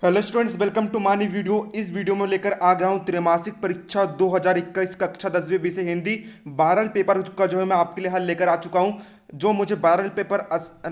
Hello students, welcome to मानी video. इस video में लेकर आ गया हूँ त्रैमासिक परीक्षा 2021 कक्षा 10वीं विषय हिंदी वायरल पेपर का जो है मैं आपके लिए हल लेकर आ चुका हूँ। जो मुझे वायरल पेपर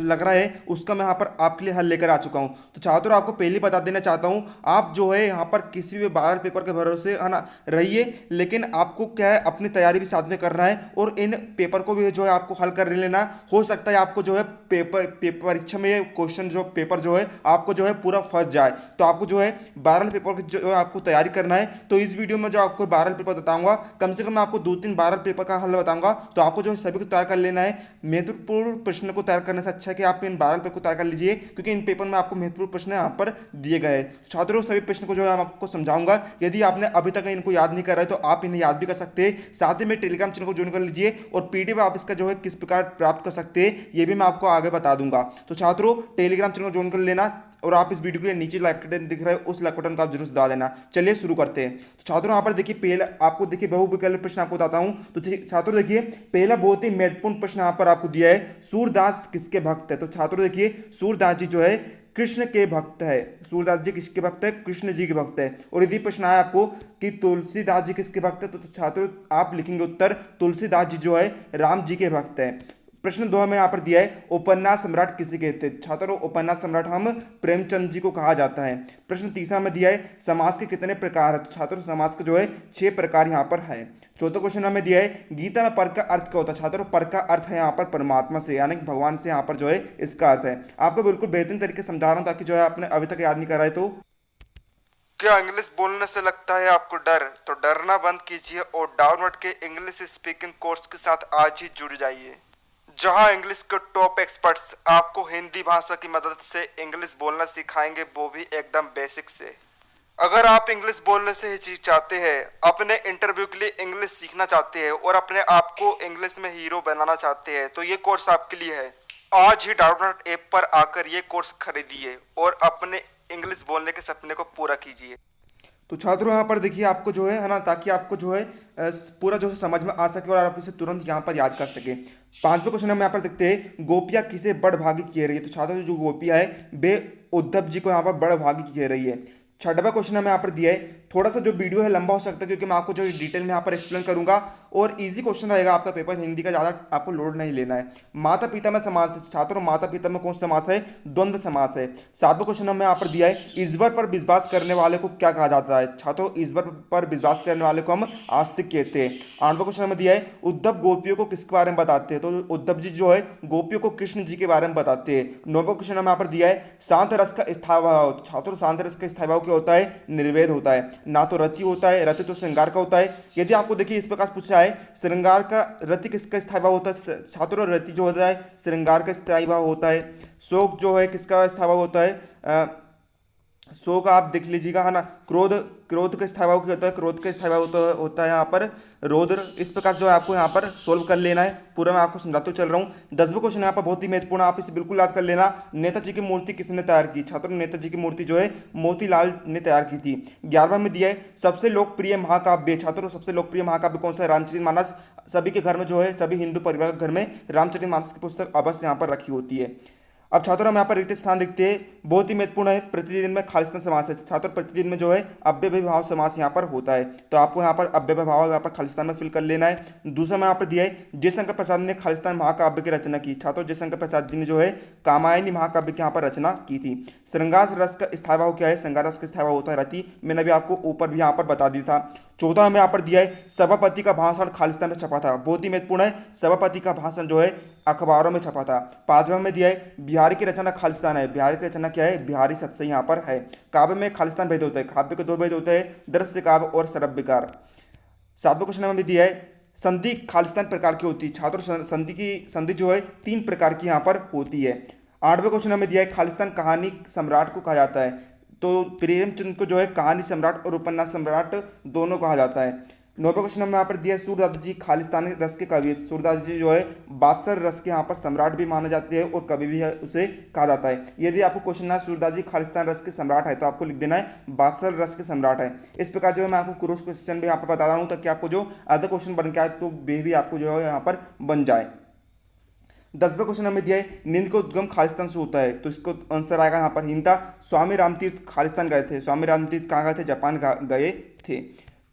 लग रहा है उसका मैं यहाँ पर आपके लिए हल लेकर आ चुका हूँ। तो छात्रों, आपको पहले बता देना चाहता हूँ, आप जो है यहाँ पर किसी भी वायरल पेपर के भरोसे है ना रहिए, लेकिन आपको क्या है अपनी तैयारी भी साथ में करना है और इन पेपर को भी जो है आपको हल कर लेना। हो सकता है आपको जो है पेपर परीक्षा में क्वेश्चन जो पेपर जो है आपको जो है पूरा फंस जाए। तो आपको जो है 12 पेपर की जो है आपको तैयारी करना है। तो इस वीडियो में जो आपको 12 पेपर बताऊंगा, कम से कम मैं आपको 2-3 12 पेपर का हल बताऊंगा। तो आपको जो है सभी को तैयार कर लेना है। महत्वपूर्ण प्रश्न को तैयार करने से अच्छा है कि आप इन 12 पेपर को तैयार कर लीजिए, क्योंकि इन पेपर में आपको महत्वपूर्ण प्रश्न यहाँ पर दिए गए हैं। छात्रों, सभी प्रश्न को जो है मैं आपको समझाऊंगा। यदि आपने अभी तक इनको याद नहीं कर रहे तो आप इन्हें याद भी कर सकते हैं। साथ ही में टेलीग्राम चैनल को ज्वाइन कर लीजिए और पीडीएफ आप इसका जो है किस प्रकार प्राप्त कर सकते हैं ये भी मैं आपको आगे बता दूंगा। तो छात्रों, टेलीग्राम चैनल को ज्वाइन कर लेना और आप इस वीडियो के लिए नीचे लाइक बटन दिख रहा है, उस लाइक बटन को आप जरूर दबा देना। चलिए शुरू करते हैं। तो छात्रों, यहाँ पर देखिए, पहले आपको देखिए बहुविकल्प प्रश्न आपको बताता हूँ। तो छात्रों देखिए, पहला बहुत ही महत्वपूर्ण प्रश्न यहाँ पर आपको दिया है, सूरदास किसके भक्त है। तो छात्रों देखिए, सूरदास जी जो है कृष्ण के भक्त है। सूरदास जी किसके भक्त है? कृष्ण जी के भक्त है। और यदि प्रश्न आया आपको कि तुलसीदास जी किसके भक्त है, तो छात्रों आप लिखेंगे उत्तर, तुलसीदास जी जो है राम जी के भक्त है। प्रश्न 2 में यहाँ पर दिया है, उपन्यास सम्राट किसे कहते हैं। छात्रों, उपन्यास सम्राट हम प्रेमचंद जी को कहा जाता है। प्रश्न 3 में दिया है, समाज के कितने प्रकार है। तो छात्रों, समाज के जो है 6 प्रकार यहाँ पर है। चौथा क्वेश्चन हमें दिया है, गीता में पर का अर्थ क्या होता है। छात्रों, पर का अर्थ है यहाँ पर परमात्मा से, यानी भगवान से यहाँ पर जो है इसका अर्थ है। आपको बिल्कुल बेहतरीन तरीके से समझा रहा हूँ ताकि जो है आपने अभी तक याद नहीं करा है तो। क्या इंग्लिश बोलने से लगता है आपको डर? तो डरना बंद कीजिए और डाउनलोड के इंग्लिश स्पीकिंग कोर्स के साथ आज ही जुड़ जाइए, जहां इंग्लिश के टॉप एक्सपर्ट्स आपको हिंदी भाषा की मदद से इंग्लिश बोलना सिखाएंगे, वो भी एकदम बेसिक से। अगर आप इंग्लिश बोलने से हिचकिचाते हैं, अपने इंटरव्यू के लिए इंग्लिश सीखना चाहते हैं और अपने आप को इंग्लिश में हीरो बनाना चाहते हैं, तो ये कोर्स आपके लिए है। आज ही डाउनलोड ऐप पर आकर ये कोर्स खरीदिए और अपने इंग्लिश बोलने के सपने को पूरा कीजिए। तो छात्रों, यहाँ पर देखिए, आपको जो है ना, ताकि आपको जो है पूरा जो है समझ में आ सके और आप इसे तुरंत यहाँ पर याद कर सके। 5वें क्वेश्चन हम यहाँ पर देखते हैं, गोपियाँ किसे बड़भागी कह रही है। तो छात्रों, जो गोपियाँ है वे उद्धव जी को यहाँ पर बड़भागी कह रही है। 6वां क्वेश्चन हमें यहाँ पर दिया है, थोड़ा सा जो वीडियो है लंबा हो सकता है क्योंकि मैं आपको जो डिटेल में यहाँ पर एक्सप्लेन करूंगा और इजी क्वेश्चन रहेगा आपका पेपर हिंदी का, ज़्यादा आपको लोड नहीं लेना है। माता पिता में समास है। छात्रों, माता पिता में कौन सा समास है? द्वंद्व समास है। 7वां क्वेश्चन हमें यहाँ पर दिया है, ईश्वर पर विश्वास करने वाले को क्या कहा जाता है। छात्रों, ईश्वर पर विश्वास करने वाले को हम आस्तिक कहते हैं। 8वां क्वेश्चन हमें दिया है, उद्धव गोपियों को किसके बारे में बताते हैं। तो उद्धव जी जो है गोपियों को कृष्ण जी के बारे में बताते हैं। 9वां क्वेश्चन हमें यहाँ पर दिया है, शांत रस का स्थायी भाव। छात्रों, शांत रस का स्थायी भाव क्या होता है? निर्वेद होता है, ना तो रति होता है। रति तो श्रृंगार का होता है। यदि आपको देखिए इस प्रकार पूछा है, श्रृंगार का रति किसका स्थायी भाव होता है। छात्रों, रति जो होता है श्रृंगार का स्थायी भाव होता है। शोक जो है किसका स्थायी भाव होता है? शोक आप देख लीजिएगा, है ना। क्रोध, क्रोध का स्थायी भाव क्या होता है? क्रोध का स्थायी भाव होता है यहाँ पर रौद्र। इस प्रकार जो है आपको यहाँ पर सोल्व कर लेना है। पूरा मैं आपको समझाते चल रहा हूँ। 10वां क्वेश्चन यहाँ पर बहुत ही महत्वपूर्ण, आप इसे बिल्कुल याद कर लेना। नेताजी की मूर्ति किसने तैयार की। छात्रों, नेताजी की मूर्ति जो है मोतीलाल ने तैयार की थी। 11वां में दिया है, सबसे लोकप्रिय महाकाव्य। छात्रों, सबसे लोकप्रिय महाकाव्य कौन सा है? रामचरितमानस। सभी के घर में जो है, सभी हिंदू परिवार के घर में रामचरितमानस की पुस्तक अवश्य यहाँ पर रखी होती है। अब छात्रों, हम यहाँ पर रिक्त स्थान देखते हैं, बहुत ही महत्वपूर्ण है। प्रतिदिन में खालिस्तान समास है। छात्रों, प्रतिदिन में जो है अव्यय भाव समास यहाँ पर होता है। तो आपको यहाँ पर अव्यय भाव यहाँ पर खालिस्तान में फिल कर लेना है। दूसरा में यहाँ पर दिया है, जयशंकर प्रसाद ने खालिस्तान महाकाव्य की रचना की। छात्रों, जयशंकर प्रसाद जी ने जो है कामायनी महाकाव्य की यहाँ पर रचना की थी। श्रृंगार रस का स्थायी भाव क्या है? श्रृंगार रस का स्थायी भाव होता है रति। मैंने अभी आपको ऊपर भी यहाँ पर बता दिया था। 14 में यहाँ पर दिया है, सभापति का भाषण खालिस्तान में छपा था। बहुत ही महत्वपूर्ण है, सभापति का भाषण जो है अखबारों में छपा था। 5वां में दिया है, बिहारी की रचना खालिस्तान है। बिहारी की रचना क्या है? बिहारी सत्सई यहाँ पर है। काव्य में खालिस्तान भेद होता है। काव्य के 2 भेद होते हैं, दृश्य काव्य और श्रव्यकार। 7वां क्वेश्चन में दिया है, संधि खालिस्तान प्रकार की होती है। छात्रों, संधि जो है 3 प्रकार की यहाँ पर होती है। 8वें क्वेश्चन में दिया है, खालिस्तान कहानी सम्राट को कहा जाता है। तो प्रेमचंद को जो है कहानी सम्राट और उपन्यास सम्राट दोनों कहा जाता है। 9वें क्वेश्चन में यहाँ पर दिया है, सूरदास जी खालिस्तानी रस के कवि। सूरदास जी जो है बादशाह रस के यहाँ पर सम्राट भी माने जाते हैं और कवि भी है, उसे कहा जाता है। यदि आपको क्वेश्चन है सूरदास जी खालिस्तान रस के सम्राट है, तो आपको लिख देना है बादशाह रस के सम्राट है। इस प्रकार जो है मैं आपको क्रॉस क्वेश्चन भी यहाँ पर बता रहा हूँ ताकि आपको जो अदर क्वेश्चन बन के आए तो वे भी आपको जो है यहाँ पर बन जाए। 10वें क्वेश्चन हमें दिया है नींद का उद्गम खालिस्तान से होता है, तो इसको आंसर आएगा यहाँ पर हिंदा। स्वामी रामतीर्थ खालिस्तान गए थे। स्वामी रामतीर्थ कहाँ गए थे? जापान गए थे।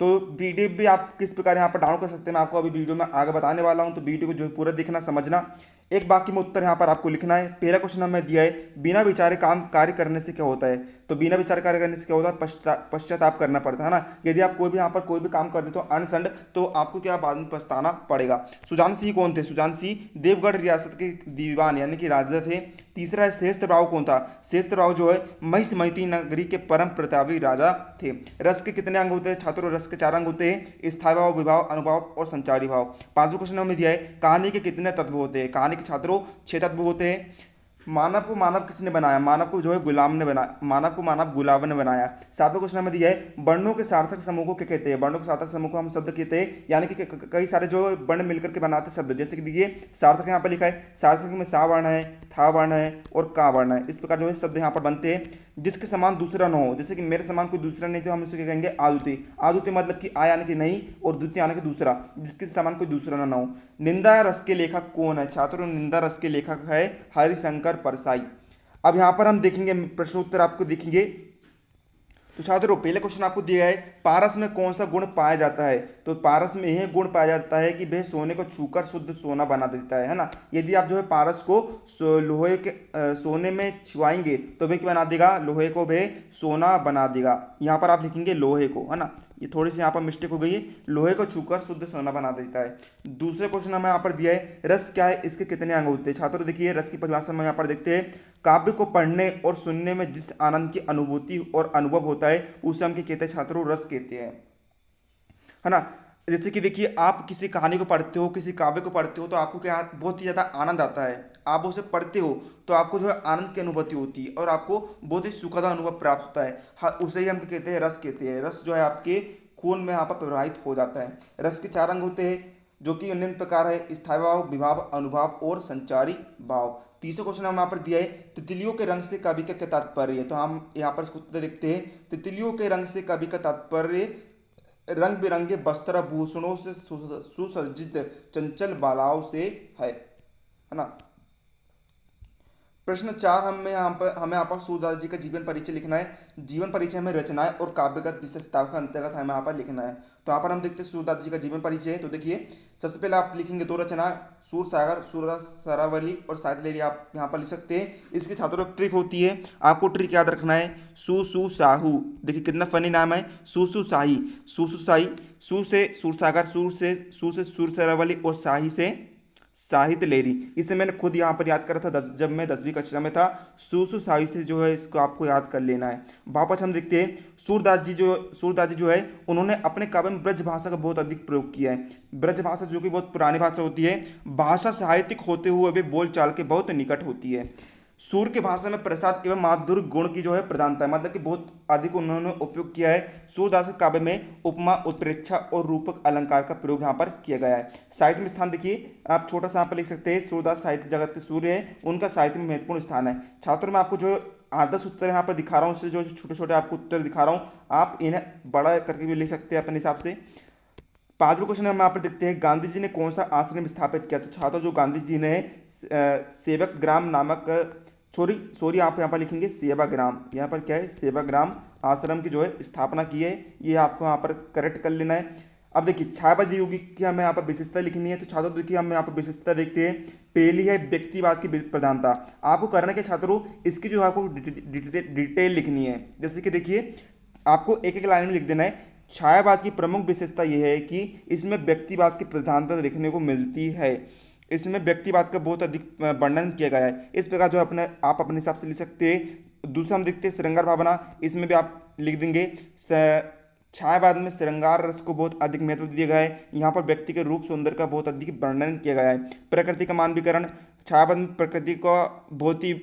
तो वीडियो भी आप किस प्रकार यहाँ पर डाउनलोड कर सकते हैं, मैं आपको अभी वीडियो में आगे बताने वाला हूँ, तो वीडियो को जो है पूरा देखना समझना। एक बाकी में उत्तर यहाँ पर आपको लिखना है। पहला क्वेश्चन हमें दिया है बिना विचारे काम कार्य करने से क्या होता है, तो बिना विचारे कार्य करने से क्या होता है? पश्चाताप करना पड़ता है ना। यदि आप कोई भी यहाँ पर कोई भी काम कर देते हो अनसंड, तो आपको क्या बाद में पछताना पड़ेगा। सुजान सिंह कौन थे? सुजान सिंह देवगढ़ रियासत के दीवान यानी कि राजा थे। तीसरा है श्रेष्ठ राव कौन था? श्रेष्ठ राव जो है महिषमती नगरी के परम प्रतापी राजा थे। रस के कितने अंग होते हैं छात्रों? रस के 4 अंग होते हैं, स्थायी भाव, विभाव, अनुभाव और संचारी भाव। 5वां क्वेश्चन हमें दिया है कहानी के कितने तत्व होते हैं? कहानी के छात्रों 6 तत्व होते हैं। मानव को मानव किसने बनाया? मानव को जो है गुलाम ने बनाया, मानव को मानव गुलाम ने बनाया। 7वां क्वेश्चन हमें दिया है वर्णों के सार्थक समूह को क्या कहते हैं? वर्णों के सार्थक समूह को हम शब्द कहते हैं, यानी कि कई सारे जो वर्ण मिलकर के बनाते हैं शब्द। जैसे कि देखिए सार्थक यहाँ पर लिखा है, सार्थक में सा वर्ण है, था वर्ण है और का वर्ण है। इस प्रकार जो है शब्द यहाँ पर बनते हैं। जिसके समान दूसरा न हो, जैसे कि मेरे समान कोई दूसरा नहीं, तो हम इसे क्या कहेंगे? आद्वितीय। आद्वितीय मतलब कि आ यानी कि नहीं और द्वितीय यानी कि दूसरा, जिसके समान कोई दूसरा ना हो। निंदा रस के लेखक कौन है छात्रों? निंदा रस के लेखक है हरिशंकर परसाई। अब यहाँ पर हम देखेंगे प्रश्नोत्तर आपको देखेंगे। तो छात्रों पहले क्वेश्चन आपको दिया है पारस में कौन सा गुण पाया जाता है, तो पारस में यह गुण पाया जाता है कि वह सोने को छूकर शुद्ध सोना बना देता है ना। यदि आप जो है पारस को लोहे के सोने में छुआएंगे तो वह क्या बना देगा? लोहे को वह सोना बना देगा। यहाँ पर आप लिखेंगे लोहे को, है ना। ये थोड़ी सी यहाँ पर मिस्टेक हो गई है, लोहे को छूकर शुद्ध सोना बना देता है। दूसरे क्वेश्चन हमें यहाँ पर दिया है रस क्या है, इसके कितने अंग होते हैं? छात्रों देखिए रस की परिभाषा में यहाँ पर देखते हैं काव्य को पढ़ने और सुनने में जिस आनंद की अनुभूति और अनुभव होता है उसे हम क्या कहते हैं छात्रों? रस कहते हैं, है ना। जैसे कि देखिए आप किसी कहानी को पढ़ते हो, किसी काव्य को पढ़ते हो, तो आपको क्या बहुत ही ज़्यादा आनंद आता है। आप उसे पढ़ते हो तो आपको जो है आनंद की अनुभूति होती है और आपको बहुत ही सुखद अनुभव प्राप्त होता है। हाँ, उसे ही हम क्या कहते हैं? रस कहते हैं। रस जो है आपके खून में यहाँ पर प्रवाहित हो जाता है। रस के 4 अंग होते हैं जो कि निम्न प्रकार है स्थायी भाव, विभाव, अनुभाव और संचारी भाव। तीसरा क्वेश्चन हम यहाँ पर दिया है तितलियों के रंग से कवि का क्या तात्पर्य है, तो हम यहाँ पर इसको उत्तर देखते हैं। तितलियों के रंग से कवि का तात्पर्य रंग बिरंगे वस्त्र भूषणों से सुसज्जित चंचल बालाओं से है ना। प्रश्न 4 हमें यहाँ पर सूरदास जी का जीवन परिचय लिखना है। जीवन परिचय में रचनाएं और काव्यगत विशेषताओं के अंतर्गत हमें यहाँ पर लिखना है। तो यहाँ पर हम देखते हैं सूरदास जी का जीवन परिचय। तो देखिए सबसे पहले आप लिखेंगे 2 रचना सूर सागर, सूरदास सरावली और शायद ले लिया आप यहाँ पर लिख सकते हैं। इसके छात्रों की ट्रिक होती है, आपको ट्रिक याद रखना है सु साहू। देखिए कितना फनी नाम है, सु शाही, सु शाही। सु से सूर सागर, सु से सूर सरावली और शाही से साहित्य लेरी। इसे मैंने खुद यहाँ पर याद करा था जब मैं 10वीं कक्षा में था। साही से जो है इसको आपको याद कर लेना है। वापस हम देखते हैं सूरदास जी जो है उन्होंने अपने काव्य में ब्रज भाषा का बहुत अधिक प्रयोग किया है। ब्रज भाषा जो कि बहुत पुरानी भाषा होती है, भाषा साहित्यिक होते हुए भी बोल चाल के बहुत निकट होती है। सूर के भाषा में प्रसाद एवं माधुर्य गुण की जो है प्रधानता है, मतलब कि बहुत अधिक उन्होंने उपयोग किया है। सूरदास के काव्य में उपमा, उत्प्रेक्षा और रूपक अलंकार का प्रयोग यहाँ पर किया गया है। साहित्य में स्थान देखिए आप छोटा सा यहाँ पर लिख सकते हैं, सूरदास साहित्य जगत के सूर्य है, उनका साहित्य में महत्वपूर्ण स्थान है। छात्रों में आपको जो 8-10 उत्तर यहाँ पर दिखा रहा हूँ, उससे जो छोटे छोटे आपको उत्तर दिखा रहा हूँ, आप इन्हें बड़ा करके भी लिख सकते हैं अपने हिसाब से। 5वां क्वेश्चन हम यहाँ पर देखते हैं गांधी जी ने कौन सा आश्रम स्थापित किया, तो छात्रों जो गांधी जी ने सेवक ग्राम नामक सॉरी आप यहाँ पर लिखेंगे सेवाग्राम, यहाँ पर क्या है सेवाग्राम आश्रम की जो है स्थापना की है, ये आपको यहाँ पर करेक्ट कर लेना है। अब देखिए छायावादी युग की हमें यहाँ पर विशेषता लिखनी है, तो छात्रों देखिए हम यहाँ पर विशेषता देखते हैं। पहली है व्यक्तिवाद की प्रधानता। आपको करना क्या छात्रों, इसकी जो आपको डिटेल लिखनी है। जैसे कि देखिए आपको एक एक लाइन में लिख देना है। छायावाद की प्रमुख विशेषता यह है कि इसमें व्यक्तिवाद की प्रधानता देखने को मिलती है। इसमें व्यक्तिवाद का बहुत अधिक वर्णन किया गया है। इस प्रकार जो आप अपने हिसाब से लिख सकते हैं। दूसरा हम देखते हैं श्रृंगार भावना, इसमें भी आप लिख देंगे छायावाद में श्रृंगार रस को बहुत अधिक महत्व दिया गया है। यहाँ पर व्यक्ति के रूप सौंदर्य का बहुत अधिक वर्णन किया गया है। प्रकृति का मानवीकरण, छायावाद में प्रकृति का बहुत ही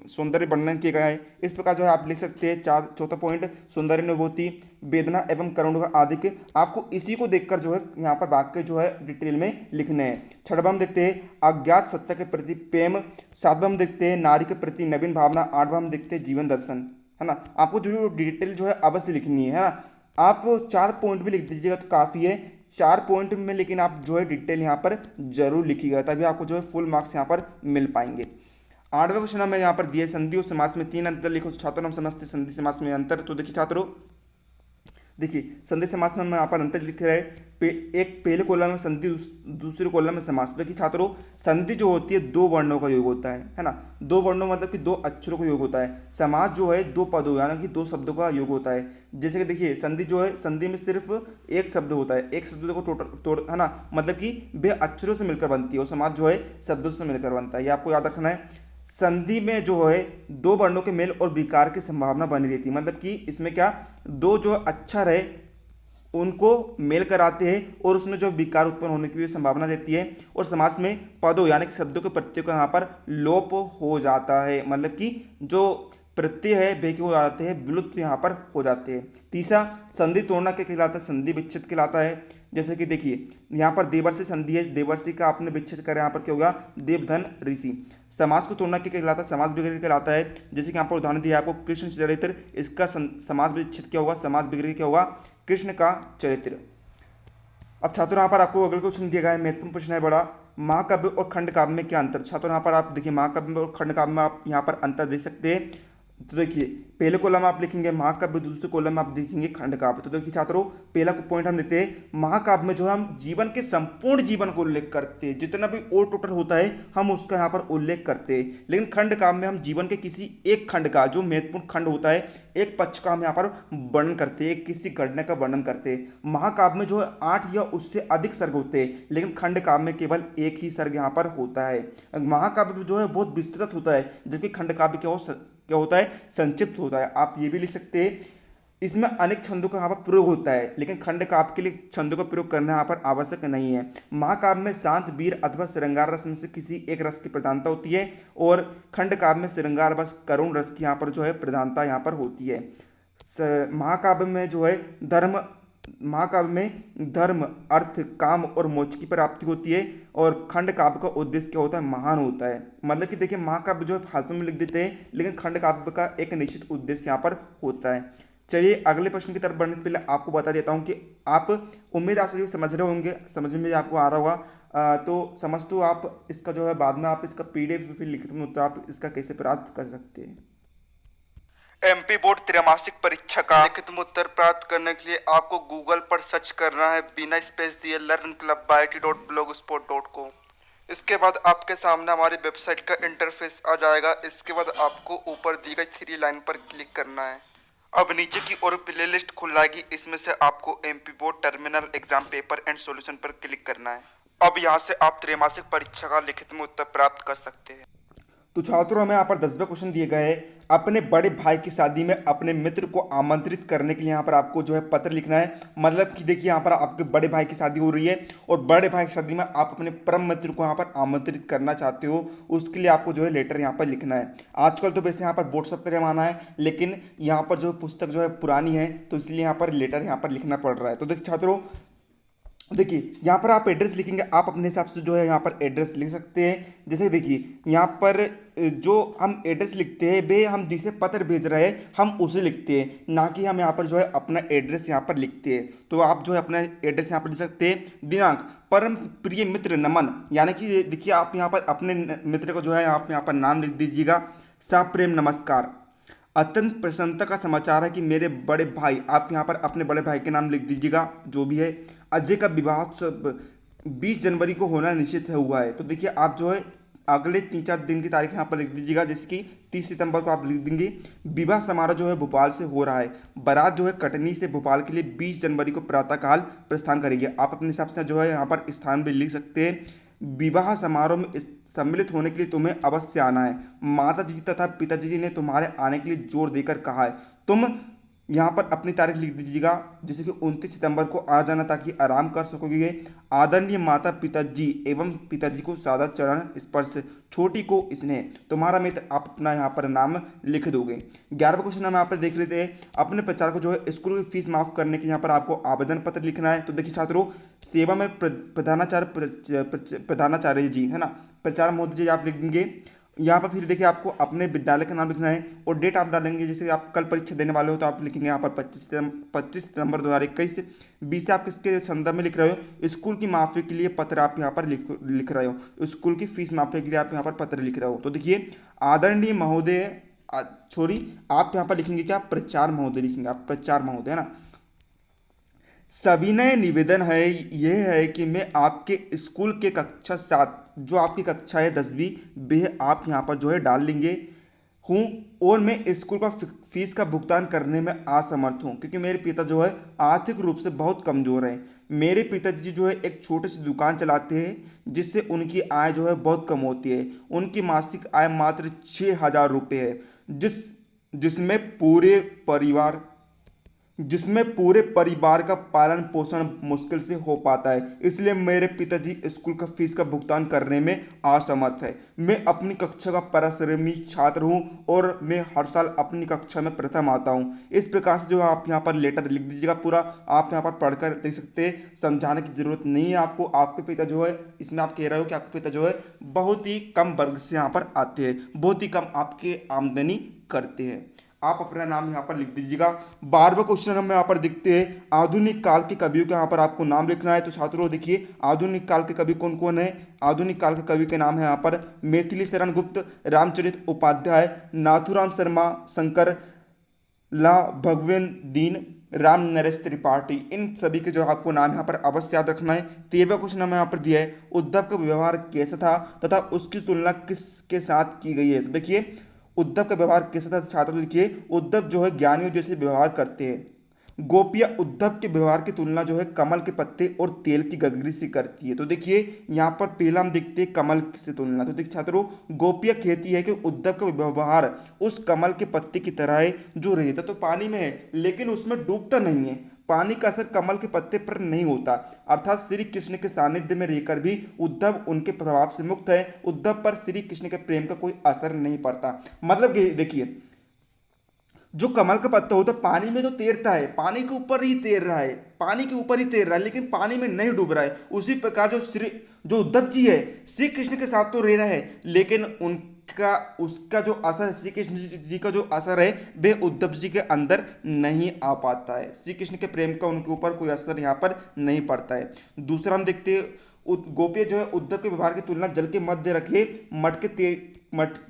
सौंदर्य वर्णन किया गया है। इस प्रकार जो है आप लिख सकते हैं। चौथा पॉइंट सौंदर्य अनुभूति, वेदना एवं करुण का आधिक्य। आपको इसी को देखकर जो है यहाँ पर वाक्य जो है डिटेल में लिखने हैं। 6वां हम देखते हैं अज्ञात सत्ता के प्रति प्रेम। 7वां हम देखते हैं नारी के प्रति नवीन भावना। 8वां हम देखते हैं जीवन दर्शन, है ना। आपको जो डिटेल जो है अवश्य लिखनी है ना। आप 4 पॉइंट भी लिख दीजिएगा तो काफ़ी है। 4 पॉइंट में, लेकिन आप जो है डिटेल यहाँ पर जरूर लिखिएगा, तभी आपको जो है फुल मार्क्स यहाँ पर मिल पाएंगे। 8वां क्वेश्चन हमें यहाँ पर दिया है, संधि और समास में 3 अंतर लिखो। तो छात्रों हम समझते हैं संधि समास में अंतर। तो देखिए छात्रों, देखिए संधि समास में हम यहाँ पर अंतर लिख रहे हैं। एक पहले कॉलम में संधि, दूसरे कॉलम में समास। देखिए छात्रों, संधि जो होती है 2 वर्णों का योग होता है ना। 2 वर्णों मतलब कि 2 अक्षरों का योग होता है। समास जो है 2 पदों यानी कि 2 शब्दों का योग होता है। जैसे कि देखिए संधि जो है, संधि में सिर्फ एक शब्द होता है, एक शब्द को तोड़ है ना, मतलब कि वे अक्षरों से मिलकर बनती है, और समास जो है शब्दों से मिलकर बनता है। ये आपको याद रखना है। संधि में जो है 2 वर्णों के मेल और विकार की संभावना बनी रहती है, मतलब कि इसमें क्या, 2 जो अक्षर है उनको मेल कराते हैं और उसमें जो विकार उत्पन्न होने की भी संभावना रहती है। और समास में पदों यानी कि शब्दों के प्रत्यय का यहाँ पर लोप हो जाता है, मतलब कि जो प्रत्यय है वे क्या हो जाते हैं, विलुप्त यहाँ पर हो जाते हैं। तीसरा, संधि तोड़ना क्या कहलाता है, संधि विच्छेद कहलाता है। जैसे कि देखिए यहाँ पर देवर्षि संधि है, देवर्षि का आपने विच्छेद करा, यहाँ पर क्या होगा, देवधन ऋषि। समास को तोड़ना क्या कहलाता है, समास विग्रह कहलाता है। जैसे कि यहाँ पर उदाहरण दिया आपको, कृष्ण चरित्र, इसका समास विच्छेद क्या होगा, समास विग्रह क्या होगा, कृष्ण का चरित्र। अब छात्रों यहाँ पर आपको अगला क्वेश्चन दिया गया है, महत्वपूर्ण प्रश्न है बड़ा। महाकाव्य और खंड काव्य में क्या अंतर। छात्रों यहाँ पर आप देखिए, महाकाव्य और खंड काव्य में आप यहाँ पर अंतर दे सकते हैं। तो देखिए पहले कॉलम आप लिखेंगे महाकाव्य, दूसरे कॉलम में आप लिखेंगे खंड काव्य। तो देखिए छात्रों, पहला पॉइंट हम देते हैं, महाकाव्य में जो है हम जीवन के संपूर्ण जीवन को उल्लेख करते हैं, जितना भी और टोटल होता है हम उसका यहाँ पर उल्लेख करते हैं। लेकिन खंड काव्य में हम जीवन के किसी एक खंड का, जो महत्वपूर्ण खंड होता है, एक पक्ष का हम यहाँ पर वर्णन करते हैं, किसी घटना का वर्णन करते हैं। महाकाव्य में जो है 8 या उससे अधिक सर्ग होते हैं, लेकिन खंड काव्य में केवल एक ही सर्ग यहाँ पर होता है। महाकाव्य जो है बहुत विस्तृत होता है, जबकि खंड काव्य क्या होता है, संक्षिप्त होता है। आप ये भी लिख सकते हैं, इसमें अनेक छंदों का यहाँ पर प्रयोग होता है, लेकिन खंड काव्य के लिए छंदों का प्रयोग करना यहाँ पर आवश्यक नहीं है। महाकाव्य में शांत, वीर अथवा श्रृंगार रस में से किसी एक रस की प्रधानता होती है, और खंड काव्य में श्रृंगार व करुण रस की यहाँ पर जो है प्रधानता यहाँ पर होती है। महाकाव्य में जो है महाकाव्य में धर्म, अर्थ, काम और मोक्ष की प्राप्ति होती है, और खंड काव्य का उद्देश्य क्या होता है, महान होता है। मतलब कि देखिए महाकाव्य जो है फालतू में लिख देते हैं, लेकिन खंड काव्य का एक निश्चित उद्देश्य यहाँ पर होता है। चलिए अगले प्रश्न की तरफ बढ़ने से पहले आपको बता देता हूँ कि आप, उम्मीद आप सभी समझ रहे होंगे, समझ में आपको आ रहा होगा, तो समझ तो आप इसका जो है बाद में आप इसका PDF फिर लिखित में तो आप इसका कैसे प्राप्त कर सकते हैं। MP बोर्ड त्रैमासिक परीक्षा का लिखित में उत्तर प्राप्त करने के लिए आपको गूगल पर सर्च करना है बिना स्पेस दिए learnclub.it.blogspot.com। इसके बाद आपके सामने हमारी वेबसाइट का इंटरफेस आ जाएगा। इसके बाद आपको ऊपर दी गई 3 लाइन पर क्लिक करना है। अब नीचे की ओर प्लेलिस्ट खुल जाएगी, इसमें से आपको MP board terminal exam paper and solution पर क्लिक करना है। अब यहाँ से आप त्रैमासिक परीक्षा का लिखित में उत्तर प्राप्त कर सकते हैं। तो छात्रों हमें यहाँ पर 10वें क्वेश्चन दिए गए हैं, अपने बड़े भाई की शादी में अपने मित्र को आमंत्रित करने के लिए यहाँ पर आपको जो है पत्र लिखना है। मतलब कि देखिए यहाँ पर आपके बड़े भाई की शादी हो रही है, और बड़े भाई की शादी में आप अपने परम मित्र को यहाँ पर आमंत्रित करना चाहते हो, उसके लिए आपको जो है लेटर यहाँ पर लिखना है। आजकल तो वैसे यहाँ पर व्हाट्सएप का जमाना है, लेकिन यहाँ पर जो पुस्तक जो है पुरानी है, तो इसलिए यहाँ पर लेटर यहाँ पर लिखना पड़ रहा है। तो देखिए छात्रों, देखिए यहाँ पर आप एड्रेस लिखेंगे, आप अपने हिसाब से जो है यहाँ पर एड्रेस लिख सकते हैं। जैसे देखिए यहाँ पर जो हम एड्रेस लिखते हैं, वे हम जिसे पत्र भेज रहे हैं हम उसे लिखते हैं, ना कि हम यहाँ पर जो है अपना एड्रेस यहाँ पर लिखते हैं। तो आप जो है अपना एड्रेस यहाँ पर लिख सकते हैं। दिनांक, परम प्रिय मित्र नमन, यानी कि देखिए आप यहाँ पर अपने मित्र को जो है आप यहाँ पर नाम लिख दीजिएगा। सप्रेम नमस्कार, अत्यंत प्रसन्नता का समाचार है कि मेरे बड़े भाई, आप यहाँ पर अपने बड़े भाई के नाम लिख दीजिएगा जो भी है। अजय का विवाहोत्सव 20 जनवरी को होना निश्चित हुआ है। तो देखिए आप जो है अगले 3-4 दिन की तारीख यहाँ पर लिख दीजिएगा, जैसे कि 30 सितंबर को आप लिख देंगे। विवाह समारोह जो है भोपाल से हो रहा है। बारात जो है कटनी से भोपाल के लिए 20 जनवरी को प्रातःकाल प्रस्थान करेगी। आप अपने हिसाब से जो है यहाँ पर स्थान भी लिख सकते हैं। विवाह समारोह में सम्मिलित होने के लिए तुम्हें अवश्य आना है। माता जी तथा पिताजी ने तुम्हारे आने के लिए जोर देकर कहा है। तुम यहाँ पर अपनी तारीख लिख दीजिएगा, जैसे कि 29 सितंबर को आ जाना, ताकि आराम कर सकोगे। आदरणीय माता पिताजी एवं पिताजी को सादा चरण स्पर्श, छोटी को स्नेह, तुम्हारा मित्र। आप अपना यहाँ पर नाम लिख दोगे। 11वां क्वेश्चन हम यहाँ पर देख लेते हैं, अपने प्रचार को जो है स्कूल की फीस माफ करने के लिए यहाँ पर आपको आवेदन पत्र लिखना है। तो देखिए छात्रों, सेवा में प्रधानाचार्य जी है ना, प्रचार महोदय जी आप लिख देंगे। यहाँ पर फिर देखिए आपको अपने विद्यालय का नाम लिखना है और डेट आप डालेंगे। जैसे आप कल परीक्षा देने वाले हो तो आप लिखेंगे यहाँ पर 25 सितंबर 2021। 20 से आप किसके संदर्भ में लिख रहे हो, स्कूल की माफ़ी के लिए पत्र आप यहाँ पर लिख रहे हो, स्कूल की फीस माफ़ी के लिए आप यहाँ पर पत्र लिख रहे हो। तो देखिए आदरणीय महोदय, सॉरी आप यहाँ पर लिखेंगे क्या, प्रचार महोदय लिखेंगे आप, प्रचार महोदय, है ना। सविनय निवेदन है यह है कि मैं आपके स्कूल के कक्षा 7 जो आपकी कक्षा है 10वीं, वह आप यहाँ पर जो है डाल लेंगे हूँ, और मैं स्कूल का फीस का भुगतान करने में असमर्थ हूँ क्योंकि मेरे पिता जो है आर्थिक रूप से बहुत कमज़ोर हैं। मेरे पिताजी जो है एक छोटी सी दुकान चलाते हैं जिससे उनकी आय जो है बहुत कम होती है। उनकी मासिक आय मात्र 6,000 रुपये है, जिसमें पूरे परिवार जिसमें पूरे परिवार का पालन पोषण मुश्किल से हो पाता है। इसलिए मेरे पिताजी स्कूल का फीस का भुगतान करने में असमर्थ है। मैं अपनी कक्षा का परिश्रमी छात्र हूं और मैं हर साल अपनी कक्षा में प्रथम आता हूं। इस प्रकार से जो आप यहाँ पर लेटर लिख दीजिएगा पूरा, आप यहाँ पर पढ़कर लिख सकते हैं, समझाने की जरूरत नहीं है आपको। आपके पिता जो है, इसमें आप कह रहे हो कि आपके पिता जो है बहुत ही कम वर्ग से यहाँ पर आते हैं, बहुत ही कम आपकी आमदनी करते हैं। आप अपना नाम यहाँ पर लिख दीजिएगा। 12वां क्वेश्चन हम यहाँ पर देखते हैं, आधुनिक काल के कवियों के यहाँ पर आपको नाम लिखना है। तो छात्रों देखिए आधुनिक काल के कवि कौन कौन है। आधुनिक काल के कवि के नाम है यहाँ पर मैथिली शरण गुप्त, रामचरित उपाध्याय, नाथुराम शर्मा, शंकर ला भगवेंद्र दीन, राम नरेश त्रिपाठी। इन सभी के जो आपको नाम यहाँ पर अवश्य याद रखना है। 13वां क्वेश्चन हमें यहाँ पर दिया है, उद्धव का व्यवहार कैसा था तथा उसकी तुलना किसके साथ की गई है। तो देखिए उद्धव का व्यवहार कैसा था, छात्र लिखिए उद्धव जो है ज्ञानियों जैसे व्यवहार करते हैं। गोपियाँ उद्धव के व्यवहार की तुलना जो है कमल के पत्ते और तेल की गगरी से करती है। तो देखिए यहाँ पर पहला हम देखते हैं कमल से तुलना। तो देखिए छात्रों, गोपियाँ कहती है कि उद्धव का व्यवहार उस कमल के पत्ते की तरह है जो रहता तो पानी में है लेकिन उसमें डूबता नहीं है। पानी का असर कमल के पत्ते पर नहीं होता, अर्थात श्री कृष्ण के सानिध्य में रहकर भी उद्धव उनके प्रभाव से मुक्त है। उद्धव पर श्री कृष्ण के प्रेम का कोई असर नहीं पड़ता। मतलब कि देखिए जो कमल का पत्ता होता है पानी में तो तैरता है, पानी के ऊपर ही तैर रहा है, पानी के ऊपर ही तैर रहा है लेकिन पानी में नहीं डूब रहा है। उसी प्रकार जो उद्धव जी है श्री कृष्ण के साथ तो रह रहा है लेकिन उनका उसका जो असर श्री कृष्ण जी का जो असर है वह उद्धव जी के अंदर नहीं आ पाता है। श्री कृष्ण के प्रेम का उनके ऊपर कोई असर यहाँ पर नहीं पड़ता है। दूसरा हम देखते हैं, गोपियाँ जो है उद्धव के व्यवहार की तुलना जल के मध्य रखे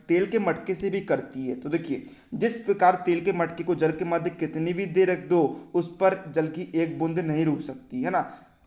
तेल के मटके से भी करती है। तो देखिए जिस प्रकार तेल के मटके को जल के मध्य कितनी भी देर रख दो उस पर जल की एक बूंद नहीं रुक सकती, है ना।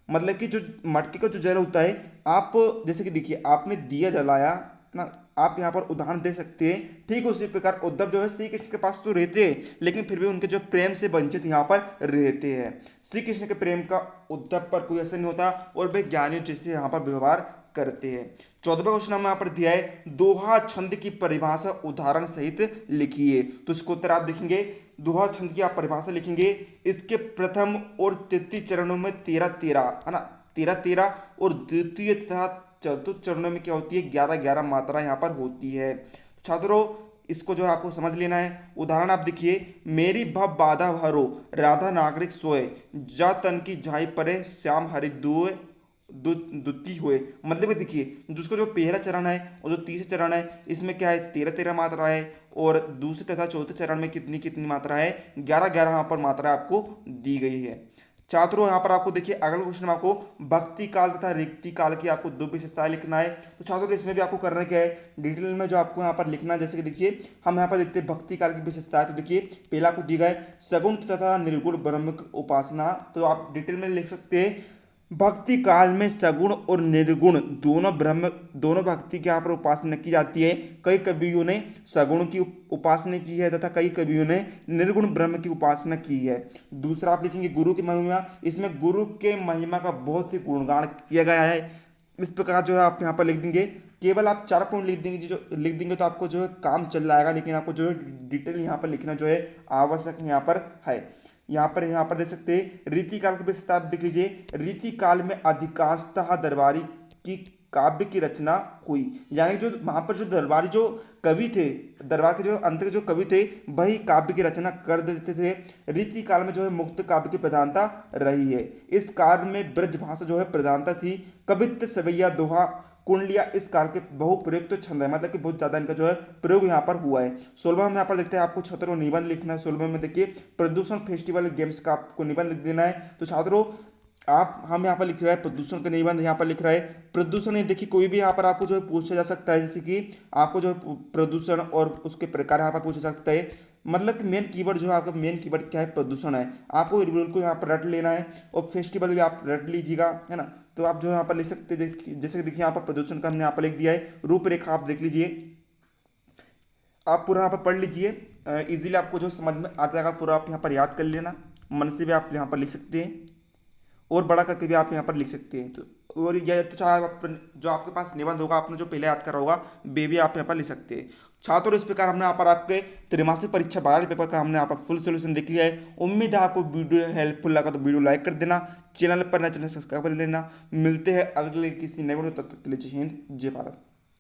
मतलब कि जो मटके का जो जल होता है, आप जैसे कि देखिए आपने दिया जलाया ना, आप यहाँ पर उदाहरण दे सकते हैं। ठीक उसी प्रकार उद्धव जो है श्री कृष्ण के पास तो रहते हैं लेकिन फिर भी उनके जो प्रेम से वंचित यहाँ पर रहते हैं। श्री कृष्ण के प्रेम का उद्धव पर कोई असर नहीं होता और वे ज्ञानियों जैसे यहाँ पर व्यवहार करते हैं। 14वां क्वेश्चन हमें यहाँ पर दिया है, दोहा छंद की परिभाषा उदाहरण सहित लिखिए। तो इसको उत्तर आप देखेंगे, दोहा छंद की आप परिभाषा लिखेंगे। इसके प्रथम और तृतीय चरणों में 13-13, है ना, 13-13 और द्वितीय तथा चतुर्थ चरणों में क्या होती है 11-11 मात्रा यहाँ पर होती है। छात्रों इसको जो है आपको समझ लेना है। उदाहरण आप देखिए, मेरी भव बाधा भरो राधा नागरिक सोए, जा तन की झाई परे श्याम हरि दुए द्वितीय हुए। मतलब देखिए जिसको जो पहला चरण है और जो तीसरा चरण है इसमें क्या है 13-13 मात्रा है और दूसरे तथा चौथे चरण में कितनी कितनी मात्रा है 11-11 यहाँ पर मात्रा आपको दी गई है। छात्रों यहाँ पर आपको देखिए अगला क्वेश्चन में आपको भक्ति काल तथा रिक्ति काल की आपको 2 विशेषताएं लिखना है। तो छात्रों इसमें भी आपको करना क्या है डिटेल में जो आपको यहाँ पर लिखना है। जैसे कि देखिए हम यहाँ पर देखते हैं भक्ति काल की विशेषताएं। तो देखिए पहला आपको दी गया सगुण तथा निर्गुण ब्रह्म की उपासना। तो आप डिटेल में लिख सकते हैं भक्ति काल में सगुण और निर्गुण दोनों भक्ति के यहाँ पर उपासना की जाती है। कई कवियों ने सगुण की उपासना की है तथा कई कवियों ने निर्गुण ब्रह्म की उपासना की है। दूसरा आप लिखेंगे गुरु की महिमा। इसमें गुरु के महिमा का बहुत ही गुणगान किया गया है। इस प्रकार जो है आप यहाँ पर लिख देंगे। केवल आप 4 पॉइंट लिख देंगे तो आपको जो है काम चल जाएगा लेकिन आपको जो है डिटेल यहाँ पर लिखना जो है आवश्यक यहाँ पर है। यहाँ पर देख सकते हैं रीतिकाल की विशेषता आप देख लीजिए। रीतिकाल में अधिकांशतः दरबारी की काव्य की रचना हुई, यानी जो वहाँ पर जो दरबारी जो कवि थे, दरबार के जो अंत के जो कवि थे वही काव्य की रचना कर देते थे। रीतिकाल में जो है मुक्त काव्य की प्रधानता रही है। इस काल में ब्रज भाषा जो है प्रधानता थी। कवित्व सवैया दोहा कुंडलिया इस कार के बहुप्रयुक्त छंद है, मतलब कि बहुत ज़्यादा इनका जो है प्रयोग यहाँ पर हुआ है। 16वां में यहाँ पर देखते हैं आपको छात्रों निबंध लिखना है। 16वें में देखिए प्रदूषण फेस्टिवल गेम्स का आपको निबंध लिख देना है। तो छात्रों आप हम यहाँ पर लिख रहा है प्रदूषण का निबंध, यहाँ पर लिख रहा है प्रदूषण। ये देखिए कोई भी यहाँ पर आपको जो है पूछा जा सकता है, जैसे कि आपको जो है प्रदूषण और उसके प्रकार यहाँ पर पूछा जा सकता है। मतलब कि मेन कीवर्ड जो है आपका मेन कीवर्ड क्या है, प्रदूषण है। आपको रूल को यहाँ पर रट लेना है और फेस्टिवल भी आप रट लीजिएगा, है ना। तो आप जो यहाँ पर लिख सकते हैं, जैसे कि देखिए यहाँ पर प्रदूषण का हमने यहाँ पर लिख दिया है। रूपरेखा आप देख लीजिए, आप पूरा यहाँ पर पढ़ लीजिए, इजीली आपको जो समझ में आ जाएगा पूरा आप यहाँ पर याद कर लेना। मन से भी आप यहाँ पर लिख सकते हैं और बड़ा करके भी आप यहाँ पर लिख सकते हैं। तो और यह तो चाहे आप जो आपके पास निबंध होगा आपने जो पहले याद करा होगा वे भी आप यहाँ पर लिख सकते हैं। छात्रों इस प्रकार हमने यहाँ पर आपके त्रैमासिक परीक्षा 12 पेपर का हमने यहाँ पर फुल सोल्यूशन देख लिया है। उम्मीद है आपको वीडियो हेल्पफुल लगा तो वीडियो लाइक कर देना, चैनल पर नया चैनल सब्सक्राइब कर लेना। मिलते हैं अगले किसी नए वीडियो, तब तक के लिए जय हिंद जय भारत।